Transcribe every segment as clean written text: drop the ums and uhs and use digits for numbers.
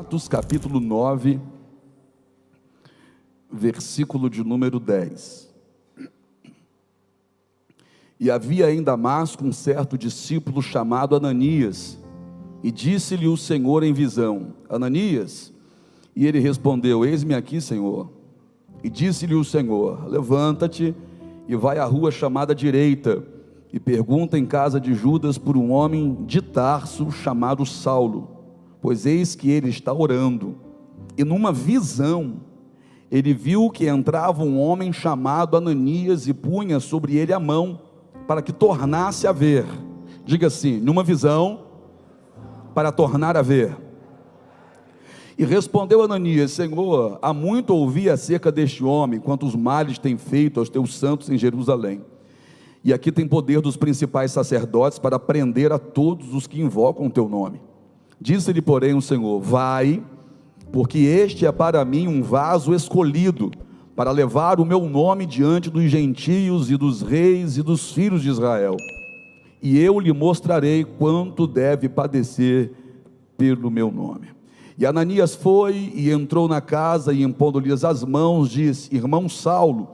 Atos capítulo 9, versículo de número 10. E havia em Damasco um certo discípulo chamado Ananias, e disse-lhe o Senhor em visão: Ananias. E ele respondeu: eis-me aqui, Senhor. E disse-lhe o Senhor: levanta-te e vai à rua chamada direita, e pergunta em casa de Judas por um homem de Tarso chamado Saulo, pois eis que ele está orando. E numa visão ele viu que entrava um homem chamado Ananias e punha sobre ele a mão, para que tornasse a ver. Diga assim: numa visão, para tornar a ver. E respondeu Ananias: Senhor, há muito ouvi acerca deste homem, quantos males tem feito aos teus santos em Jerusalém. E aqui tem poder dos principais sacerdotes para prender a todos os que invocam o teu nome. Disse-lhe, porém, o Senhor: vai, porque este é para mim um vaso escolhido, para levar o meu nome diante dos gentios e dos reis e dos filhos de Israel. E eu lhe mostrarei quanto deve padecer pelo meu nome. E Ananias foi e entrou na casa, e impondo-lhes as mãos, disse: irmão Saulo,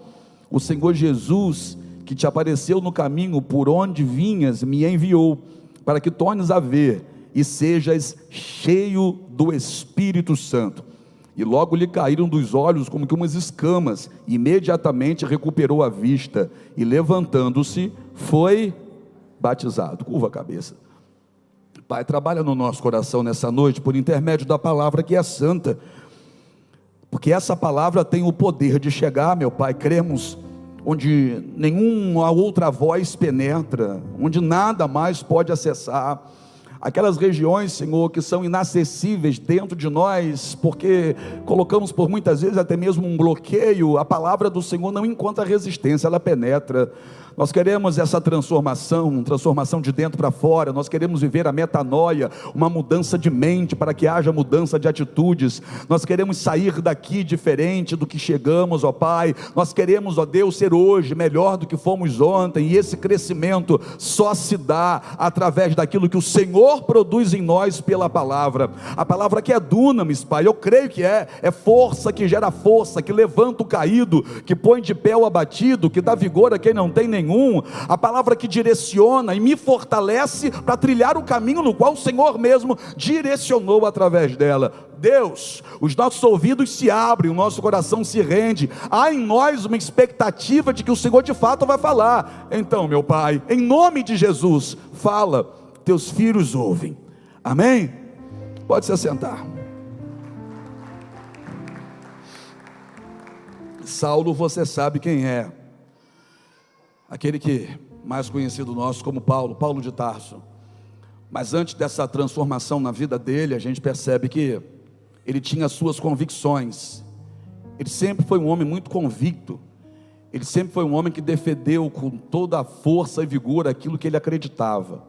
o Senhor Jesus, que te apareceu no caminho por onde vinhas, me enviou, para que tornes a ver, e sejas cheio do Espírito Santo. E logo lhe caíram dos olhos como que umas escamas, e imediatamente recuperou a vista, e levantando-se, foi batizado. Curva a cabeça. Pai, trabalha no nosso coração nessa noite, por intermédio da palavra que é santa, porque essa palavra tem o poder de chegar, meu Pai, cremos, onde nenhuma outra voz penetra, onde nada mais pode acessar, aquelas regiões, Senhor, que são inacessíveis dentro de nós, porque colocamos por muitas vezes até mesmo um bloqueio. A palavra do Senhor não encontra resistência, ela penetra. Nós queremos essa transformação de dentro para fora. Nós queremos viver a metanoia, uma mudança de mente, para que haja mudança de atitudes. Nós queremos sair daqui diferente do que chegamos, ó Pai. Nós queremos, ó Deus, ser hoje melhor do que fomos ontem, e esse crescimento só se dá através daquilo que o Senhor produz em nós pela palavra. A palavra que é dunamis, Pai, eu creio que é força que gera força, que levanta o caído, que põe de pé o abatido, que dá vigor a quem não tem nenhum. A palavra que direciona e me fortalece para trilhar o caminho no qual o Senhor mesmo direcionou através dela. Deus, os nossos ouvidos se abrem, o nosso coração se rende, há em nós uma expectativa de que o Senhor de fato vai falar. Então, meu Pai, em nome de Jesus, fala, teus filhos ouvem. Amém? Pode se assentar. Saulo, você sabe quem é, aquele que mais conhecido nosso como Paulo de Tarso. Mas antes dessa transformação na vida dele, a gente percebe que ele tinha suas convicções. Ele sempre foi um homem muito convicto. Ele sempre foi um homem que defendeu com toda a força e vigor aquilo que ele acreditava.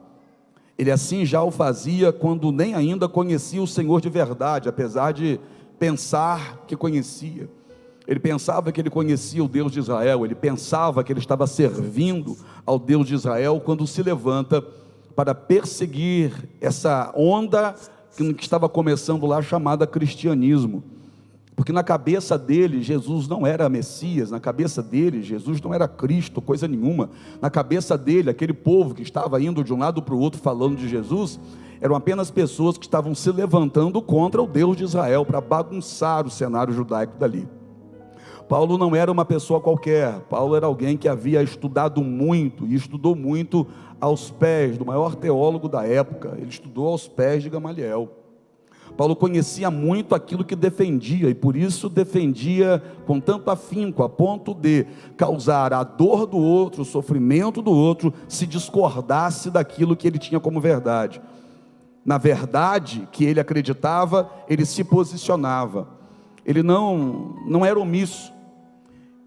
Ele assim já o fazia quando nem ainda conhecia o Senhor de verdade, apesar de pensar que conhecia. Ele pensava que ele conhecia o Deus de Israel, ele pensava que ele estava servindo ao Deus de Israel, quando se levanta para perseguir essa onda que estava começando lá, chamada cristianismo. Porque na cabeça dele, Jesus não era Messias, na cabeça dele, Jesus não era Cristo, coisa nenhuma. Na cabeça dele, aquele povo que estava indo de um lado para o outro falando de Jesus, eram apenas pessoas que estavam se levantando contra o Deus de Israel, para bagunçar o cenário judaico dali. Paulo não era uma pessoa qualquer. Paulo era alguém que havia estudado muito, e estudou muito aos pés do maior teólogo da época. Ele estudou aos pés de Gamaliel. Paulo conhecia muito aquilo que defendia, e por isso defendia com tanto afinco, a ponto de causar a dor do outro, o sofrimento do outro, se discordasse daquilo que ele tinha como verdade. Na verdade que ele acreditava, ele se posicionava. Ele não era omisso.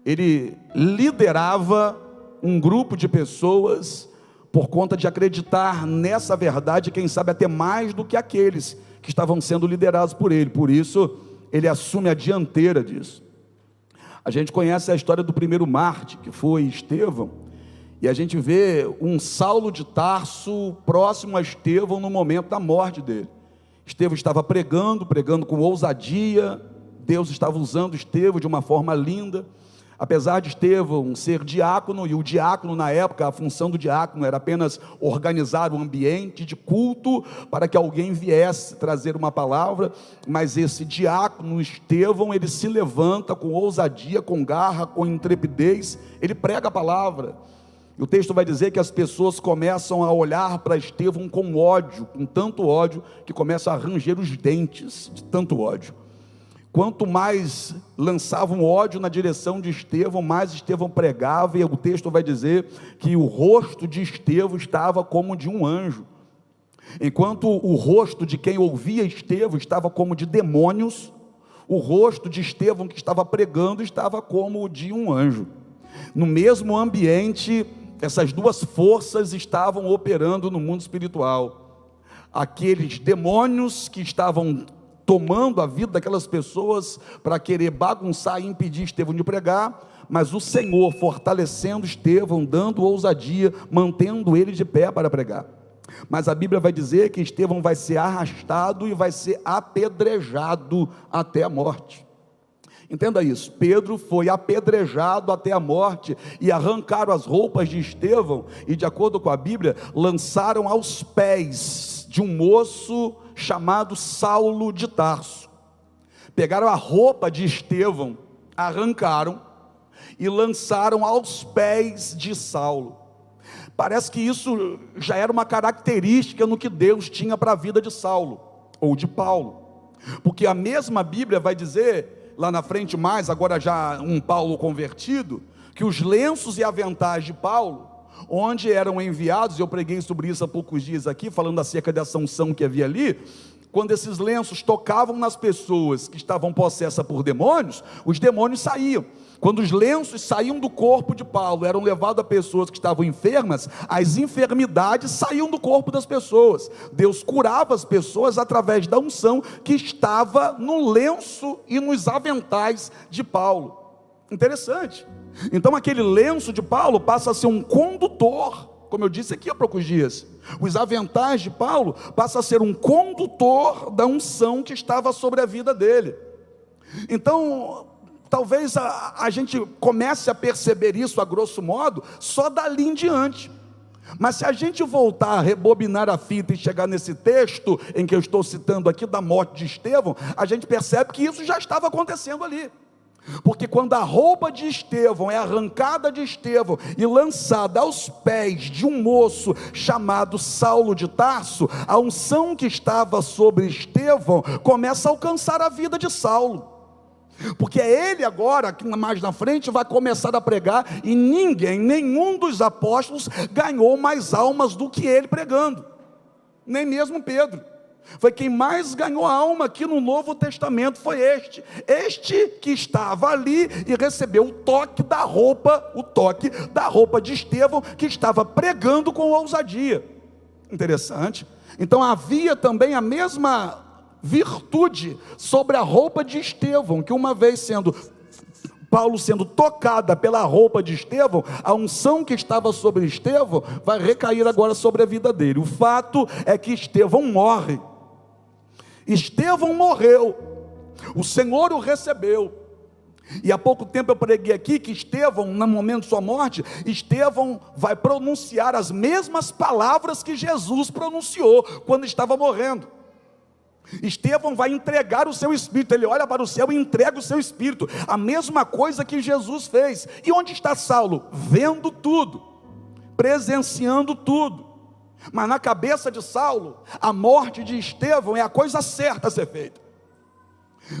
Ele liderava um grupo de pessoas por conta de acreditar nessa verdade, quem sabe até mais do que aqueles que estavam sendo liderados por ele. Por isso ele assume a dianteira disso. A gente conhece a história do primeiro mártir, que foi Estevão, e a gente vê um Saulo de Tarso próximo a Estevão no momento da morte dele. Estevão estava pregando com ousadia. Deus estava usando Estevão de uma forma linda. Apesar de Estevão ser diácono, e o diácono na época, a função do diácono era apenas organizar o ambiente de culto, para que alguém viesse trazer uma palavra, mas esse diácono Estevão, ele se levanta com ousadia, com garra, com intrepidez, ele prega a palavra, e o texto vai dizer que as pessoas começam a olhar para Estevão com ódio, com tanto ódio, que começam a ranger os dentes de tanto ódio. Quanto mais lançavam ódio na direção de Estevão, mais Estevão pregava, e o texto vai dizer que o rosto de Estevão estava como de um anjo, enquanto o rosto de quem ouvia Estevão estava como de demônios, o rosto de Estevão que estava pregando estava como o de um anjo. No mesmo ambiente, essas duas forças estavam operando no mundo espiritual. Aqueles demônios que estavam tomando a vida daquelas pessoas para querer bagunçar e impedir Estevão de pregar, mas o Senhor fortalecendo Estevão, dando ousadia, mantendo ele de pé para pregar. Mas a Bíblia vai dizer que Estevão vai ser arrastado e vai ser apedrejado até a morte. Entenda isso, Pedro foi apedrejado até a morte, e arrancaram as roupas de Estevão, e de acordo com a Bíblia, lançaram aos pés de um moço chamado Saulo de Tarso. Pegaram a roupa de Estevão, arrancaram e lançaram aos pés de Saulo. Parece que isso já era uma característica no que Deus tinha para a vida de Saulo, ou de Paulo, porque a mesma Bíblia vai dizer, lá na frente mais, agora já um Paulo convertido, que os lenços e aventais de Paulo, onde eram enviados, eu preguei sobre isso há poucos dias aqui, falando acerca dessa unção que havia ali, quando esses lenços tocavam nas pessoas que estavam possessas por demônios, os demônios saíam. Quando os lenços saíam do corpo de Paulo, eram levados a pessoas que estavam enfermas, as enfermidades saíam do corpo das pessoas. Deus curava as pessoas através da unção que estava no lenço e nos aventais de Paulo. Interessante. Então aquele lenço de Paulo passa a ser um condutor, como eu disse aqui há poucos dias. Os aventais de Paulo passam a ser um condutor da unção que estava sobre a vida dele. Então, talvez a gente comece a perceber isso a grosso modo, só dali em diante. Mas se a gente voltar a rebobinar a fita e chegar nesse texto, em que eu estou citando aqui, da morte de Estevão, a gente percebe que isso já estava acontecendo ali. Porque quando a roupa de Estevão é arrancada de Estevão e lançada aos pés de um moço chamado Saulo de Tarso, a unção que estava sobre Estevão começa a alcançar a vida de Saulo, porque é ele agora, que mais na frente, vai começar a pregar, e nenhum dos apóstolos ganhou mais almas do que ele pregando, nem mesmo Pedro. Foi quem mais ganhou alma aqui no Novo Testamento, foi este que estava ali e recebeu o toque da roupa de Estevão, que estava pregando com ousadia. Interessante. Então havia também a mesma virtude sobre a roupa de Estevão, que uma vez Paulo sendo tocada pela roupa de Estevão, a unção que estava sobre Estevão vai recair agora sobre a vida dele. O fato é que Estevão morre. Estevão morreu, o Senhor o recebeu, e há pouco tempo eu preguei aqui que Estevão, no momento de sua morte, Estevão vai pronunciar as mesmas palavras que Jesus pronunciou quando estava morrendo. Estevão vai entregar o seu espírito, ele olha para o céu e entrega o seu espírito, a mesma coisa que Jesus fez. E onde está Saulo? Vendo tudo, presenciando tudo. Mas na cabeça de Saulo, a morte de Estevão é a coisa certa a ser feita.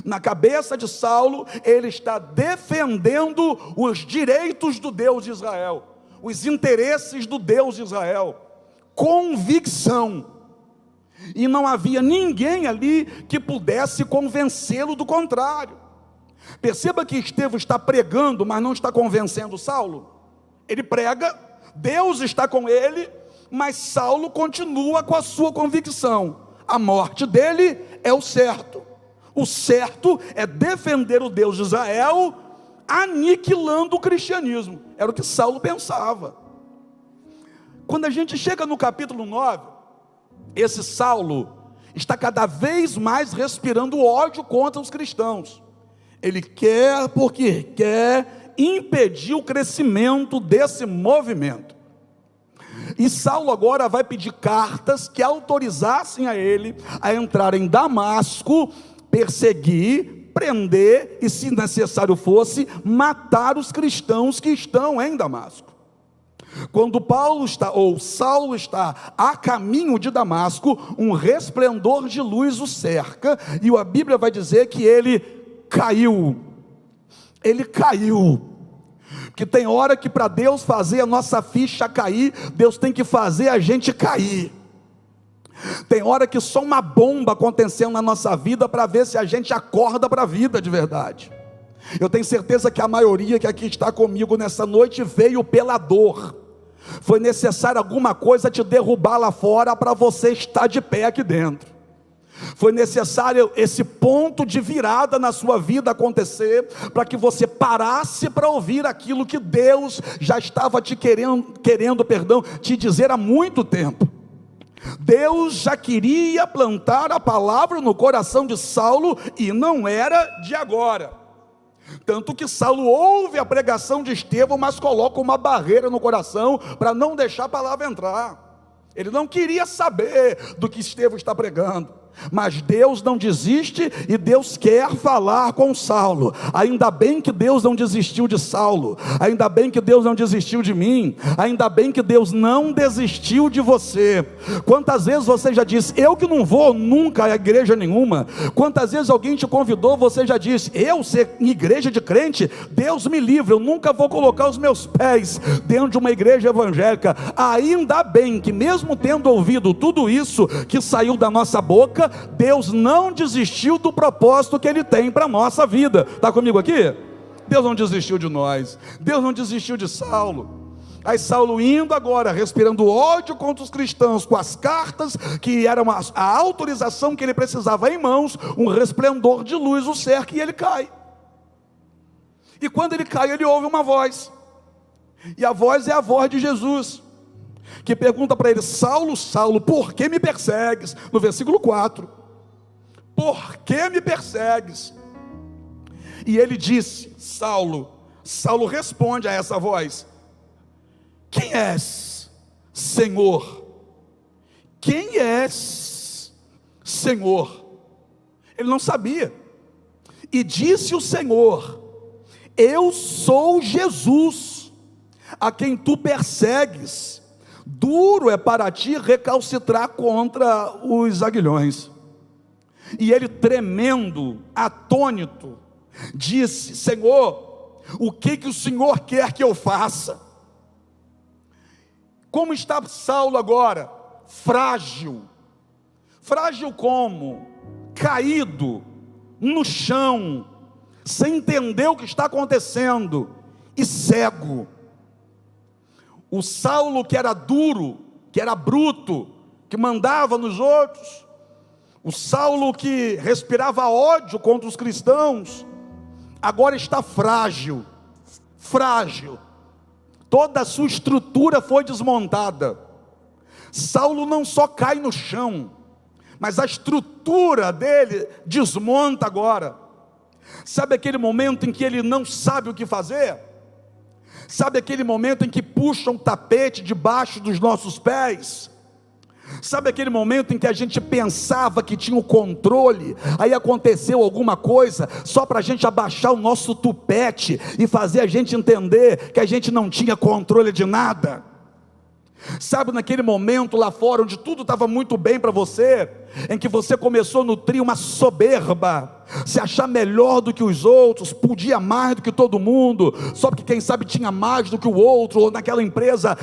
Na cabeça de Saulo, ele está defendendo os direitos do Deus de Israel, os interesses do Deus de Israel, convicção. E não havia ninguém ali que pudesse convencê-lo do contrário. Perceba que Estevão está pregando, mas não está convencendo Saulo. Ele prega, Deus está com ele, mas Saulo continua com a sua convicção. A morte dele é o certo. O certo é defender o Deus de Israel, aniquilando o cristianismo. Era o que Saulo pensava. Quando a gente chega no capítulo 9, esse Saulo está cada vez mais respirando ódio contra os cristãos. Ele quer, porque quer, impedir o crescimento desse movimento. E Saulo agora vai pedir cartas que autorizassem a ele a entrar em Damasco, perseguir, prender e, se necessário fosse, matar os cristãos que estão em Damasco. Quando Saulo está a caminho de Damasco, um resplendor de luz o cerca, e a Bíblia vai dizer que ele caiu. Ele caiu. Porque tem hora que para Deus fazer a nossa ficha cair, Deus tem que fazer a gente cair. Tem hora que só uma bomba acontecendo na nossa vida para ver se a gente acorda para a vida de verdade. Eu tenho certeza que a maioria que aqui está comigo nessa noite veio pela dor. Foi necessário alguma coisa te derrubar lá fora para você estar de pé aqui dentro. Foi necessário esse ponto de virada na sua vida acontecer, para que você parasse para ouvir aquilo que Deus já estava te querendo te dizer há muito tempo. Deus já queria plantar a palavra no coração de Saulo, e não era de agora. Tanto que Saulo ouve a pregação de Estevão, mas coloca uma barreira no coração, para não deixar a palavra entrar. Ele não queria saber do que Estevão está pregando. Mas Deus não desiste, e Deus quer falar com Saulo. Ainda bem que Deus não desistiu de Saulo, ainda bem que Deus não desistiu de mim, ainda bem que Deus não desistiu de você. Quantas vezes você já disse: eu que não vou nunca a igreja nenhuma? Quantas vezes alguém te convidou, você já disse: eu ser igreja de crente, Deus me livre, eu nunca vou colocar os meus pés dentro de uma igreja evangélica. Ainda bem que, mesmo tendo ouvido tudo isso que saiu da nossa boca, Deus não desistiu do propósito que Ele tem para a nossa vida. Está comigo aqui? Deus não desistiu de nós, Deus não desistiu de Saulo. Aí Saulo indo agora, respirando ódio contra os cristãos, com as cartas, que era a autorização que ele precisava em mãos, um resplendor de luz o cerca, e ele cai. E quando ele cai, ele ouve uma voz, e a voz é a voz de Jesus, que pergunta para ele: Saulo, Saulo, por que me persegues? No versículo 4, por que me persegues? E ele disse: Saulo responde a essa voz: quem és, Senhor? Quem és, Senhor? Ele não sabia. E disse o Senhor: eu sou Jesus, a quem tu persegues. Duro é para ti recalcitrar contra os aguilhões. E ele, tremendo, atônito, disse: Senhor, o que o Senhor quer que eu faça? Como está Saulo agora? Frágil. Frágil como? Caído no chão, sem entender o que está acontecendo, e cego. O Saulo que era duro, que era bruto, que mandava nos outros, o Saulo que respirava ódio contra os cristãos, agora está frágil, toda a sua estrutura foi desmontada. Saulo não só cai no chão, mas a estrutura dele desmonta agora. Sabe aquele momento em que ele não sabe o que fazer? Sabe aquele momento em que puxa um tapete debaixo dos nossos pés? Sabe aquele momento em que a gente pensava que tinha o controle, aí aconteceu alguma coisa, só para a gente abaixar o nosso tupete, e fazer a gente entender que a gente não tinha controle de nada? Sabe naquele momento lá fora, onde tudo estava muito bem para você, em que você começou a nutrir uma soberba, se achar melhor do que os outros, podia mais do que todo mundo, só porque quem sabe tinha mais do que o outro, ou naquela empresa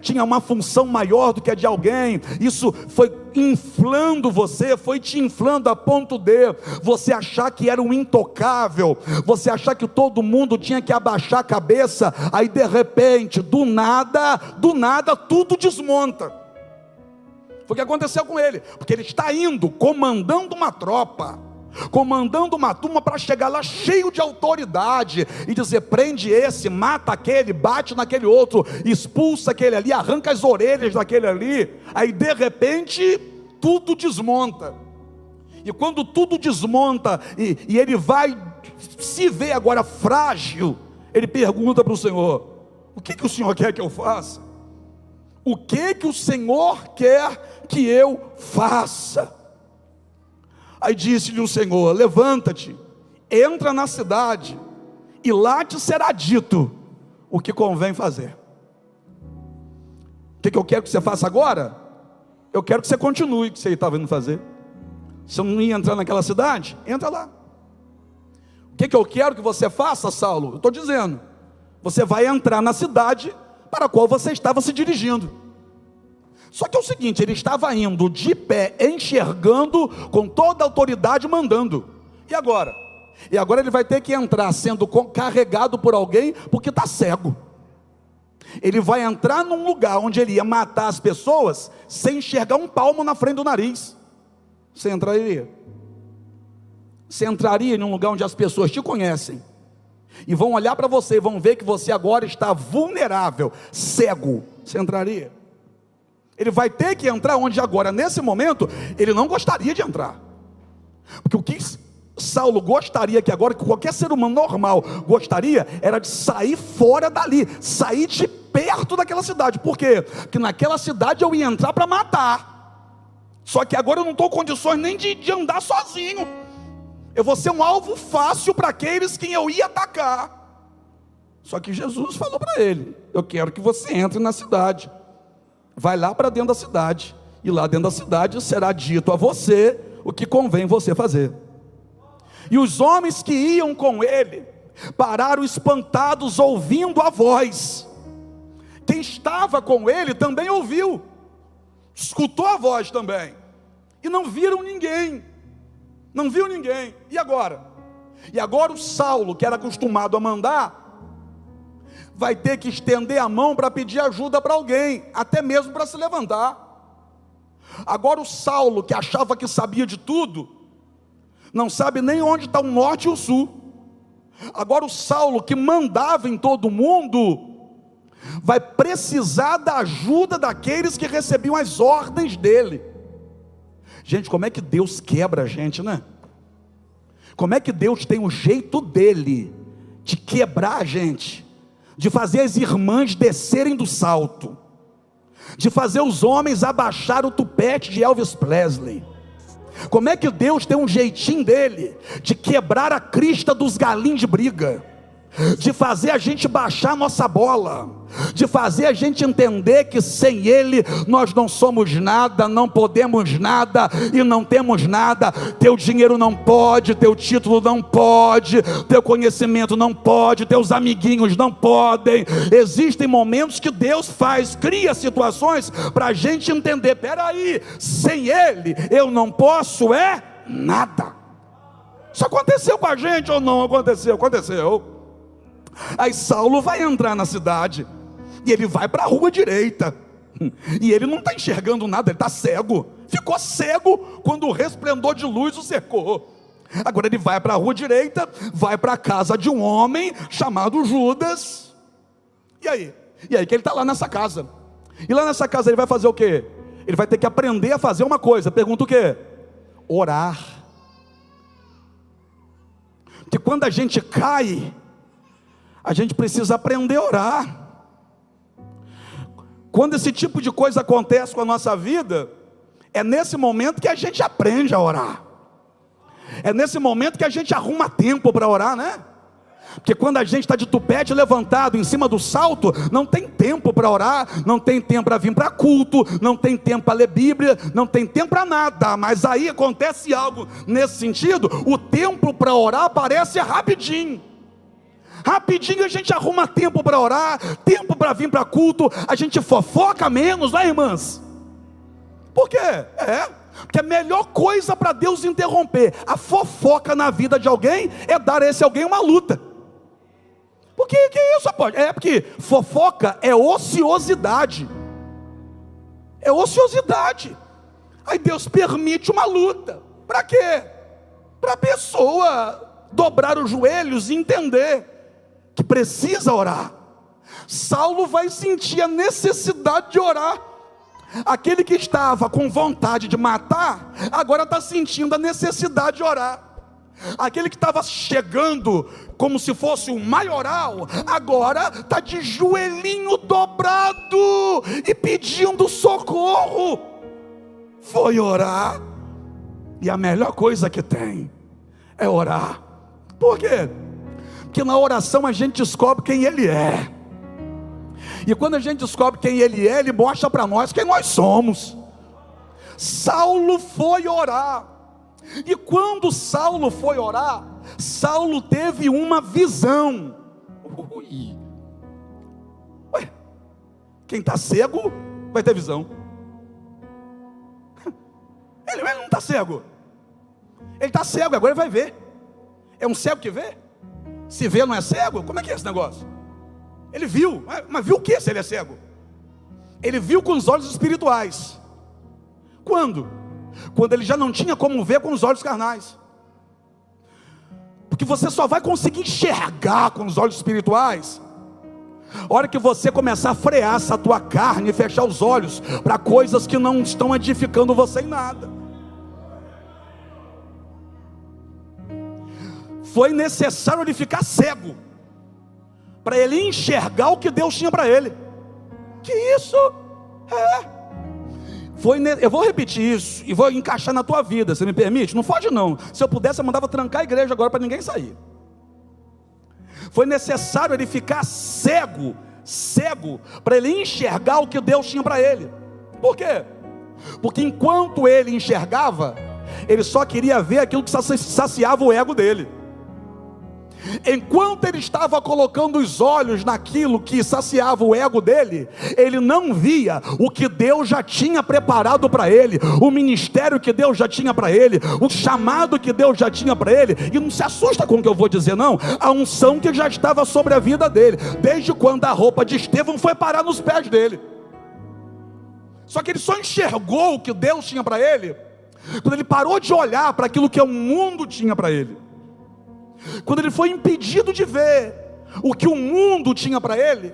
tinha uma função maior do que a de alguém. Isso foi inflando você, foi te inflando a ponto de você achar que era um intocável, você achar que todo mundo tinha que abaixar a cabeça. Aí de repente, do nada tudo desmonta. Foi o que aconteceu com ele, porque ele está indo, comandando uma tropa, comandando uma turma para chegar lá cheio de autoridade e dizer: prende esse, mata aquele, bate naquele outro, expulsa aquele ali, arranca as orelhas daquele ali. Aí de repente tudo desmonta. E quando tudo desmonta e ele vai se ver agora frágil, ele pergunta para o Senhor: o que o Senhor quer que eu faça? O que o Senhor quer que eu faça? Aí disse-lhe o Senhor: levanta-te, entra na cidade, e lá te será dito o que convém fazer. O que eu quero que você faça agora? Eu quero que você continue o que você estava indo fazer. Você não ia entrar naquela cidade? Entra lá. O que eu quero que você faça, Saulo? Eu estou dizendo: você vai entrar na cidade para a qual você estava se dirigindo. Só que é o seguinte, ele estava indo de pé, enxergando, com toda a autoridade, mandando. E agora? E agora ele vai ter que entrar sendo carregado por alguém, porque está cego. Ele vai entrar num lugar onde ele ia matar as pessoas, sem enxergar um palmo na frente do nariz. Você entraria? Você entraria num lugar onde as pessoas te conhecem, e vão olhar para você, e vão ver que você agora está vulnerável, cego. Você entraria? Ele vai ter que entrar onde agora, nesse momento, ele não gostaria de entrar. Porque o que Saulo gostaria que agora, que qualquer ser humano normal gostaria, era de sair fora dali, sair de perto daquela cidade. Por quê? Porque naquela cidade eu ia entrar para matar. Só que agora eu não estou em condições nem de andar sozinho. Eu vou ser um alvo fácil para aqueles que eu ia atacar. Só que Jesus falou para ele: eu quero que você entre na cidade. Vai lá para dentro da cidade, e lá dentro da cidade será dito a você o que convém você fazer. E os homens que iam com ele pararam espantados, ouvindo a voz. Quem estava com ele também ouviu, escutou a voz também, e não viram ninguém. Não viu ninguém. E agora? E agora o Saulo, que era acostumado a mandar, vai ter que estender a mão para pedir ajuda para alguém, até mesmo para se levantar. Agora o Saulo, que achava que sabia de tudo, não sabe nem onde está o norte e o sul. Agora o Saulo, que mandava em todo mundo, vai precisar da ajuda daqueles que recebiam as ordens dele. Gente, como é que Deus quebra a gente, né? Como é que Deus tem o jeito dele de quebrar a gente, de fazer as irmãs descerem do salto, de fazer os homens abaixar o tupete de Elvis Presley. Como é que Deus tem um jeitinho dele de quebrar a crista dos galinhos de briga, de fazer a gente baixar a nossa bola, de fazer a gente entender que sem Ele nós não somos nada, não podemos nada e não temos nada. Teu dinheiro não pode, teu título não pode, teu conhecimento não pode, teus amiguinhos não podem. Existem momentos que Deus cria situações para a gente entender: peraí, sem Ele eu não posso nada. Isso aconteceu com a gente ou não aconteceu? Aconteceu. Aí Saulo vai entrar na cidade, e ele vai para a rua direita, e ele não está enxergando nada, ele está cego. Ficou cego quando o resplendor de luz o cercou. Agora ele vai para a rua direita, vai para a casa de um homem chamado Judas. E aí que ele está lá nessa casa. E lá nessa casa ele vai fazer o quê? Ele vai ter que aprender a fazer uma coisa. Pergunta o quê? Orar. Porque quando a gente cai, a gente precisa aprender a orar. Quando esse tipo de coisa acontece com a nossa vida, é nesse momento que a gente aprende a orar. É nesse momento que a gente arruma tempo para orar, né? Porque quando a gente está de tupete levantado em cima do salto, não tem tempo para orar, não tem tempo para vir para culto, não tem tempo para ler Bíblia, não tem tempo para nada. Mas aí acontece algo nesse sentido: o tempo para orar aparece rapidinho. Rapidinho a gente arruma tempo para orar, tempo para vir para culto, a gente fofoca menos, né, irmãs? Por quê? Porque a melhor coisa para Deus interromper a fofoca na vida de alguém é dar a esse alguém uma luta. Por que isso pode? Porque fofoca é ociosidade. É ociosidade. Aí Deus permite uma luta. Para quê? Para a pessoa dobrar os joelhos e entender que precisa orar. Saulo vai sentir a necessidade de orar. Aquele que estava com vontade de matar, agora está sentindo a necessidade de orar. Aquele que estava chegando como se fosse um maioral, agora está de joelhinho dobrado e pedindo socorro. Foi orar. E a melhor coisa que tem é orar. Por quê? Porque na oração a gente descobre quem Ele é. E quando a gente descobre quem Ele é, Ele mostra para nós quem nós somos. Saulo foi orar. E quando Saulo foi orar, Saulo teve uma visão. Ué, quem está cego vai ter visão. Ele não está cego. Ele está cego, agora ele vai ver. É um cego que vê? Se vê não é cego? Como é que é esse negócio? Ele viu, mas viu o que se ele é cego? Ele viu com os olhos espirituais. Quando? Quando ele já não tinha como ver com os olhos carnais. Porque você só vai conseguir enxergar com os olhos espirituais a hora que você começar a frear essa tua carne e fechar os olhos para coisas que não estão edificando você em nada. Foi necessário ele ficar cego para ele enxergar o que Deus tinha para ele. Que isso? Eu vou repetir isso e vou encaixar na tua vida, você me permite? Não foge não. Se eu pudesse eu mandava trancar a igreja agora para ninguém sair. Foi necessário ele ficar cego para ele enxergar o que Deus tinha para ele. Por quê? Porque enquanto ele enxergava, ele só queria ver aquilo que saciava o ego dele. Enquanto ele estava colocando os olhos naquilo que saciava o ego dele, ele não via o que Deus já tinha preparado para ele, o ministério que Deus já tinha para ele, o chamado que Deus já tinha para ele. E não se assusta com o que eu vou dizer não, a unção que já estava sobre a vida dele, desde quando a roupa de Estevão foi parar nos pés dele. Só que ele só enxergou o que Deus tinha para ele quando ele parou de olhar para aquilo que o mundo tinha para ele. Quando ele foi impedido de ver o que o mundo tinha para ele,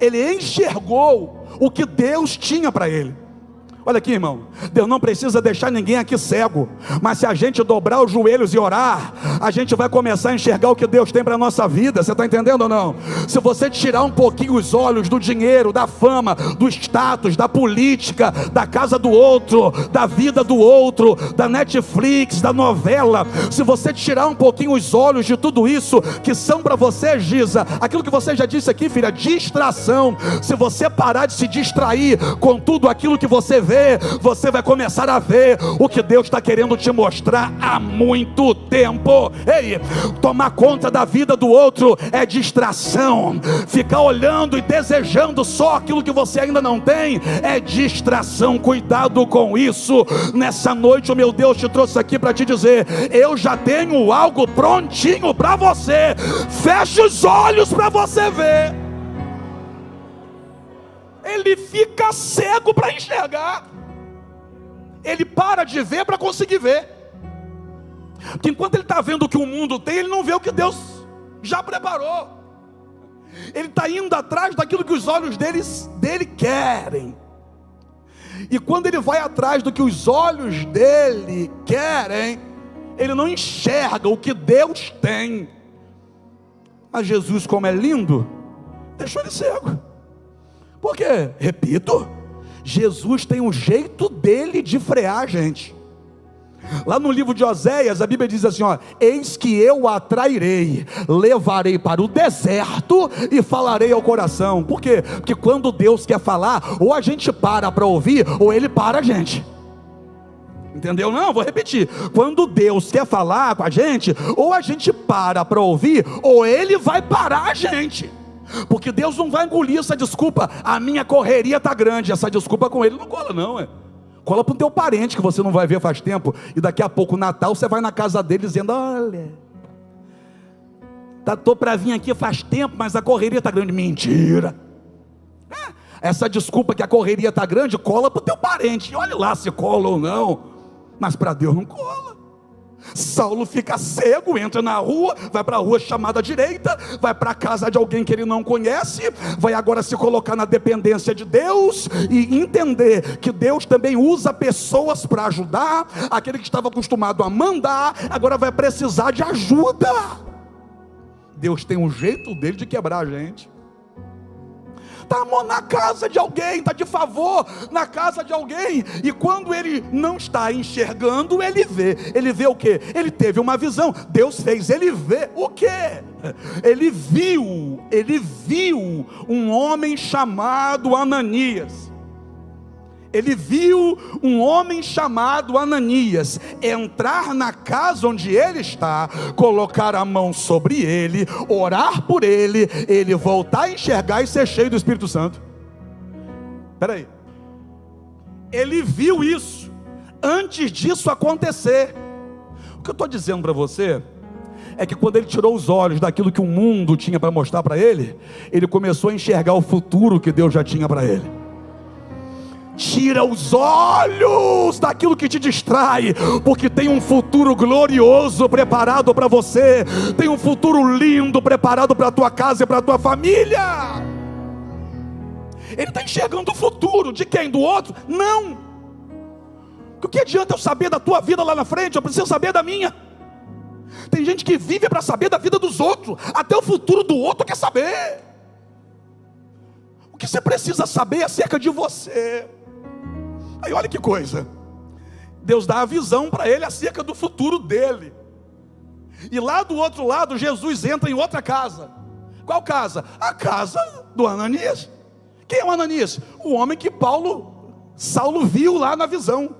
ele enxergou o que Deus tinha para ele. Olha aqui, irmão, Deus não precisa deixar ninguém aqui cego, mas se a gente dobrar os joelhos e orar, a gente vai começar a enxergar o que Deus tem para a nossa vida. Você está entendendo ou não? Se você tirar um pouquinho os olhos do dinheiro, da fama, do status, da política, da casa do outro, da vida do outro, da Netflix, da novela, se você tirar um pouquinho os olhos de tudo isso que são para você, Giza, aquilo que você já disse aqui, filha, distração. Se você parar de se distrair com tudo aquilo que você vê, você vai começar a ver o que Deus está querendo te mostrar há muito tempo. Ei, tomar conta da vida do outro é distração. Ficar olhando e desejando só aquilo que você ainda não tem é distração. Cuidado com isso. Nessa noite o meu Deus te trouxe aqui para te dizer: eu já tenho algo prontinho para você. Feche os olhos para você ver. Ele fica cego para enxergar. Ele para de ver para conseguir ver. Porque enquanto ele está vendo o que o mundo tem, ele não vê o que Deus já preparou. Ele está indo atrás daquilo que os olhos dele querem. E quando ele vai atrás do que os olhos dele querem, ele não enxerga o que Deus tem. Mas Jesus, como é lindo, deixou ele cego. Por quê? Repito, Jesus tem um jeito dele de frear a gente. Lá no livro de Oséias, a Bíblia diz assim, ó: eis que eu o atrairei, levarei para o deserto e falarei ao coração. Por quê? Porque quando Deus quer falar, ou a gente para ouvir, ou ele para a gente. Entendeu? Não, vou repetir. Quando Deus quer falar com a gente, ou a gente para ouvir, ou ele vai parar a gente. Porque Deus não vai engolir essa desculpa: a minha correria está grande. Essa desculpa com ele não cola não, cola para o teu parente que você não vai ver faz tempo, e daqui a pouco Natal você vai na casa dele dizendo: olha, estou para vir aqui faz tempo, mas a correria está grande. Mentira. Essa desculpa que a correria está grande cola para o teu parente, e olha lá se cola ou não, mas para Deus não cola. Saulo fica cego, entra na rua, vai para a rua chamada direita, vai para a casa de alguém que ele não conhece, vai agora se colocar na dependência de Deus e entender que Deus também usa pessoas para ajudar. Aquele que estava acostumado a mandar, agora vai precisar de ajuda. Deus tem um jeito dele de quebrar a gente. Está na casa de alguém, está de favor na casa de alguém, e quando ele não está enxergando, ele vê o quê? Ele teve uma visão, Deus fez ele ver o quê? Ele viu um homem chamado Ananias. Ele viu um homem chamado Ananias entrar na casa onde ele está, colocar a mão sobre ele, orar por ele, ele voltar a enxergar e ser cheio do Espírito Santo. Espera aí. Ele viu isso antes disso acontecer. O que eu estou dizendo para você é que quando ele tirou os olhos daquilo que o mundo tinha para mostrar para ele, ele começou a enxergar o futuro que Deus já tinha para ele. Tira os olhos daquilo que te distrai, porque tem um futuro glorioso preparado para você, tem um futuro lindo preparado para a tua casa e para a tua família. Ele está enxergando o futuro de quem? Do outro? Não. O que adianta eu saber da tua vida lá na frente? Eu preciso saber da minha. Tem gente que vive para saber da vida dos outros, até o futuro do outro quer saber. O que você precisa saber é acerca de você. Aí olha que coisa, Deus dá a visão para ele acerca do futuro dele. E lá do outro lado, Jesus entra em outra casa. Qual casa? A casa do Ananias. Quem é o Ananias? O homem que Saulo viu lá na visão.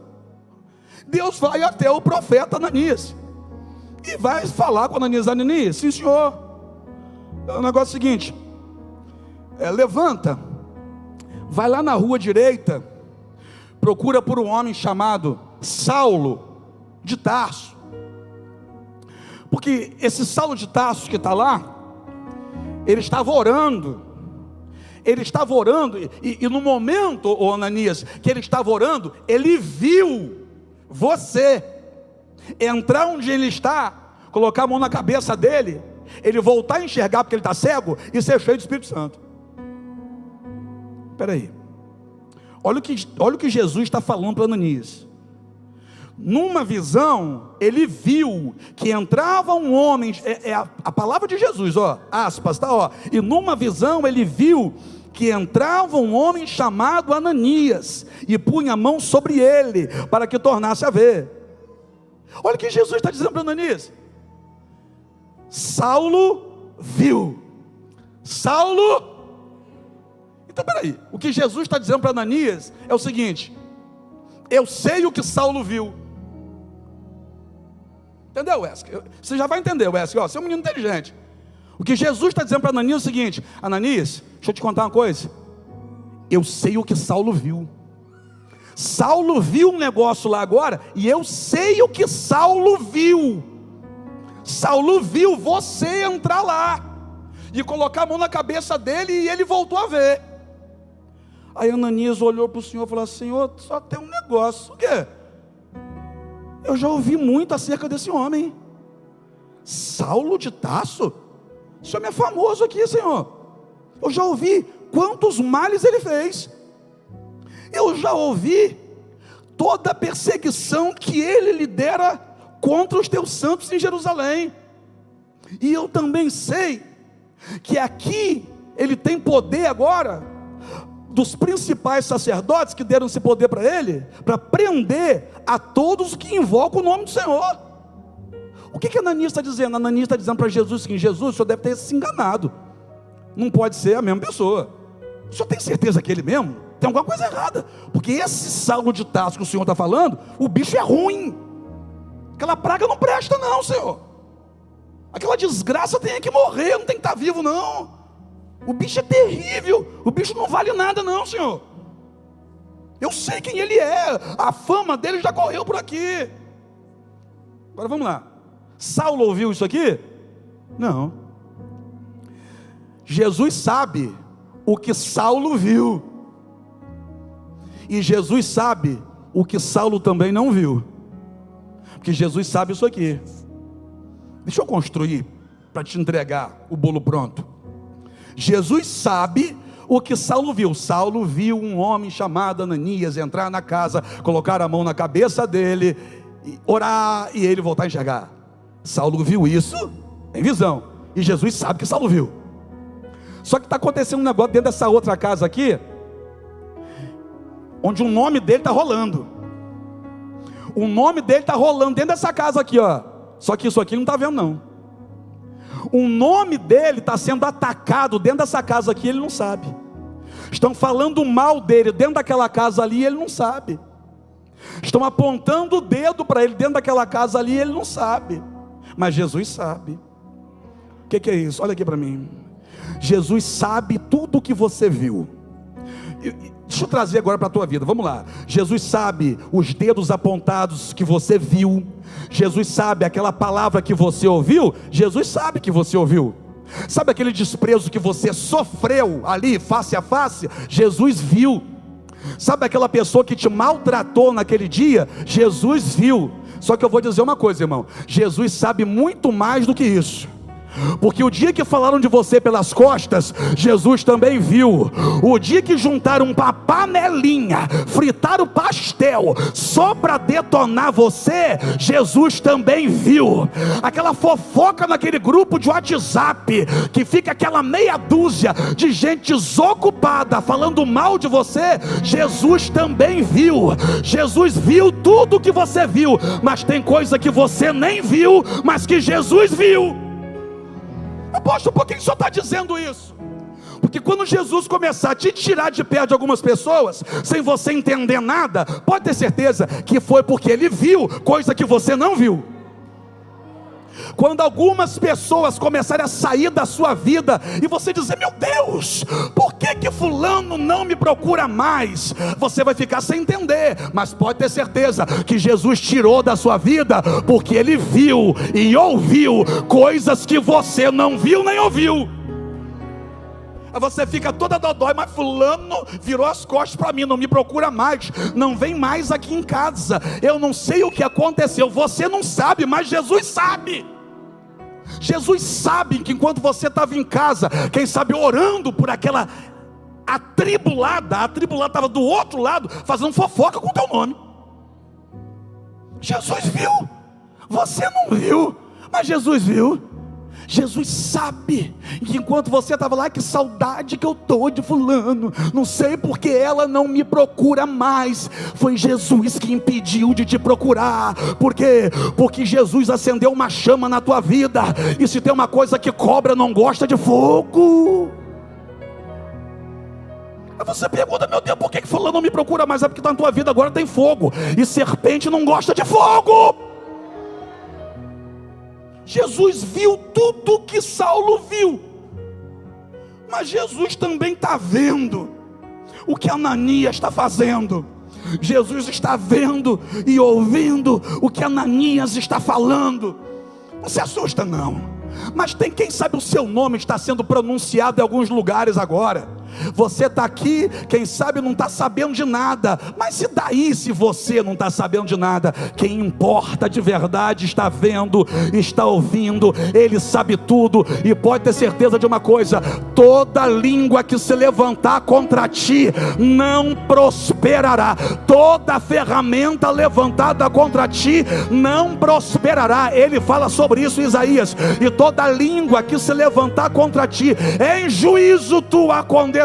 Deus vai até o profeta Ananias e vai falar com Ananias. Ananias, sim senhor, o negócio é o seguinte, levanta, vai lá na rua direita, procura por um homem chamado Saulo de Tarso, porque esse Saulo de Tarso que está lá, ele estava orando, e no momento, ô Ananias, que ele estava orando, ele viu você entrar onde ele está, colocar a mão na cabeça dele, ele voltar a enxergar porque ele está cego, e ser cheio do Espírito Santo. Espera aí. Olha o que Jesus está falando para Ananias. Numa visão, ele viu que entrava um homem, a palavra de Jesus, aspas, tá, e numa visão ele viu que entrava um homem chamado Ananias, e punha a mão sobre ele, para que tornasse a ver. Olha o que Jesus está dizendo para Ananias. Saulo viu. Saulo. Então peraí, o que Jesus está dizendo para Ananias é o seguinte: eu sei o que Saulo viu. Entendeu, Wesley? Você já vai entender, Wesley, você é um menino inteligente. O que Jesus está dizendo para Ananias é o seguinte: Ananias, deixa eu te contar uma coisa, eu sei o que Saulo viu. Saulo viu um negócio lá agora, e eu sei o que Saulo viu. Saulo viu você entrar lá e colocar a mão na cabeça dele, e ele voltou a ver. Aí Ananias olhou para o Senhor e falou: Senhor, só tem um negócio. O quê? Eu já ouvi muito acerca desse homem, Saulo de Tarso. Esse homem é famoso aqui, Senhor. Eu já ouvi quantos males ele fez. Eu já ouvi toda a perseguição que ele lidera contra os teus santos em Jerusalém. E eu também sei que aqui ele tem poder agora, dos principais sacerdotes que deram esse poder para ele, para prender a todos que invocam o nome do Senhor. O que Ananias está dizendo? Ananias está dizendo para Jesus que Jesus, o senhor deve ter se enganado, não pode ser a mesma pessoa. O senhor tem certeza que ele mesmo? Tem alguma coisa errada, porque esse Saulo de Tarso que o Senhor está falando, o bicho é ruim, aquela praga não presta não, Senhor, aquela desgraça tem que morrer, não tem que estar vivo não. O bicho é terrível, o bicho não vale nada não, Senhor. Eu sei quem ele é, a fama dele já correu por aqui. Agora vamos lá. Saulo ouviu isso aqui? Não. Jesus sabe o que Saulo viu, e Jesus sabe o que Saulo também não viu. Porque Jesus sabe isso aqui. Deixa eu construir para te entregar o bolo pronto. Jesus sabe o que Saulo viu. Saulo viu um homem chamado Ananias entrar na casa, colocar a mão na cabeça dele, orar e ele voltar a enxergar. Saulo viu isso em visão, e Jesus sabe que Saulo viu. Só que está acontecendo um negócio dentro dessa outra casa aqui, onde o nome dele está rolando. O nome dele está rolando dentro dessa casa aqui, ó. Só que isso aqui ele não está vendo não. O nome dele está sendo atacado dentro dessa casa aqui, ele não sabe. Estão falando mal dele dentro daquela casa ali, ele não sabe. Estão apontando o dedo para ele dentro daquela casa ali, ele não sabe. Mas Jesus sabe. O que é isso? Olha aqui para mim. Jesus sabe tudo o que você viu. Deixa eu trazer agora para a tua vida, vamos lá. Jesus sabe os dedos apontados que você viu. Jesus sabe aquela palavra que você ouviu. Jesus sabe que você ouviu. Sabe aquele desprezo que você sofreu ali face a face? Jesus viu. Sabe aquela pessoa que te maltratou naquele dia? Jesus viu. Só que eu vou dizer uma coisa, irmão, Jesus sabe muito mais do que isso. Porque o dia que falaram de você pelas costas, Jesus também viu. O dia que juntaram uma panelinha, fritaram pastel só para detonar você, Jesus também viu. Aquela fofoca naquele grupo de WhatsApp, que fica aquela meia dúzia de gente desocupada falando mal de você, Jesus também viu. Jesus viu tudo que você viu, mas tem coisa que você nem viu, mas que Jesus viu. Apóstolo, por que o senhor está dizendo isso? Porque quando Jesus começar a te tirar de perto de algumas pessoas, sem você entender nada, pode ter certeza que foi porque ele viu coisa que você não viu. Quando algumas pessoas começarem a sair da sua vida e você dizer: meu Deus, por que fulano não me procura mais? Você vai ficar sem entender, mas pode ter certeza que Jesus tirou da sua vida porque ele viu e ouviu coisas que você não viu nem ouviu. Aí você fica toda dodói: mas fulano virou as costas para mim, não me procura mais, não vem mais aqui em casa, eu não sei o que aconteceu. Você não sabe, mas Jesus sabe. Jesus sabe que enquanto você estava em casa, quem sabe orando por aquela atribulada, a atribulada estava do outro lado, fazendo fofoca com o teu nome. Jesus viu, você não viu, mas Jesus viu. Jesus sabe que enquanto você estava lá: que saudade que eu estou de fulano, não sei porque ela não me procura mais. Foi Jesus que impediu de te procurar. Por quê? Porque Jesus acendeu uma chama na tua vida, e se tem uma coisa que cobra não gosta de fogo. Aí você pergunta: meu Deus, por que fulano não me procura mais? É porque na tua vida agora tem fogo, e serpente não gosta de fogo. Jesus viu tudo que Saulo viu, mas Jesus também está vendo o que Ananias está fazendo. Jesus está vendo e ouvindo o que Ananias está falando. Não se assusta não, mas tem quem sabe o seu nome está sendo pronunciado em alguns lugares agora. Você está aqui, quem sabe não está sabendo de nada, mas e daí se você não está sabendo de nada? Quem importa de verdade está vendo, está ouvindo, Ele sabe tudo. E pode ter certeza de uma coisa: toda língua que se levantar contra ti não prosperará. Toda ferramenta levantada contra ti não prosperará. Ele fala sobre isso em Isaías: e toda língua que se levantar contra ti, em juízo tu a condenarás.